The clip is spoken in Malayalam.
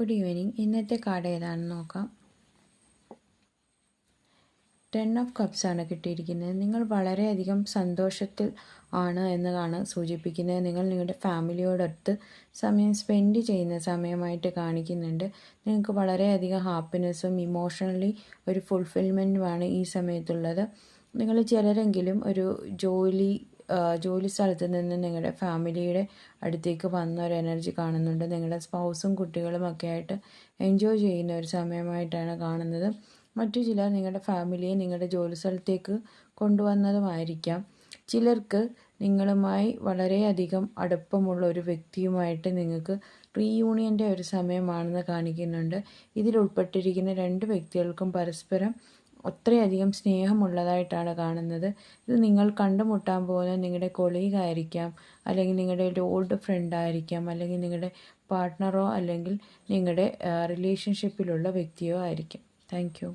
Good evening. ഇന്നത്തെ കാർഡ് ഏതാണെന്ന് നോക്കാം. 10 ഓഫ് കപ്സ് ആണ് കിട്ടിയിരിക്കുന്നത്. നിങ്ങൾ വളരെയധികം സന്തോഷത്തിൽ ആണ് എന്നതാണ് സൂചിപ്പിക്കുന്നത്. നിങ്ങൾ നിങ്ങളുടെ ഫാമിലിയോടൊത്ത് സമയം സ്പെൻഡ് ചെയ്യുന്ന സമയമായിട്ട് കാണിക്കുന്നുണ്ട്. നിങ്ങൾക്ക് വളരെയധികം ഹാപ്പിനെസ്സും ഇമോഷണലി ഒരു ഫുൾഫിൽമെൻറ്റുമാണ് ഈ സമയത്തുള്ളത്. നിങ്ങൾ ചിലരെങ്കിലും ഒരു ജോലി സ്ഥലത്ത് നിന്ന് നിങ്ങളുടെ ഫാമിലിയുടെ അടുത്തേക്ക് വന്ന ഒരു എനർജി കാണുന്നുണ്ട്. നിങ്ങളുടെ സ്പൗസും കുട്ടികളും ഒക്കെ ആയിട്ട് എൻജോയ് ചെയ്യുന്ന ഒരു സമയമായിട്ടാണ് കാണുന്നത്. മറ്റു ചിലർ നിങ്ങളുടെ ഫാമിലിയെ നിങ്ങളുടെ ജോലി സ്ഥലത്തേക്ക് കൊണ്ടുവന്നതുമായിരിക്കാം. ചിലർക്ക് നിങ്ങളുമായി വളരെയധികം അടുപ്പമുള്ള ഒരു വ്യക്തിയുമായിട്ട് നിങ്ങൾക്ക് റീയൂണിയൻ്റെ ഒരു സമയമാണെന്ന് കാണിക്കുന്നുണ്ട്. ഇതിൽ ഉൾപ്പെട്ടിരിക്കുന്ന 2 വ്യക്തികൾക്കും പരസ്പരം അത്രയധികം സ്നേഹമുള്ളതായിട്ടാണ് കാണുന്നത്. ഇത് നിങ്ങൾ കണ്ടുമുട്ടാൻ പോകുന്ന നിങ്ങളുടെ കൊളീഗായിരിക്കാം, അല്ലെങ്കിൽ നിങ്ങളുടെ ഒരു ഓൾഡ് ഫ്രണ്ടായിരിക്കാം, അല്ലെങ്കിൽ നിങ്ങളുടെ പാർട്ട്ണറോ അല്ലെങ്കിൽ നിങ്ങളുടെ റിലേഷൻഷിപ്പിലുള്ള വ്യക്തിയോ ആയിരിക്കും. Thank you.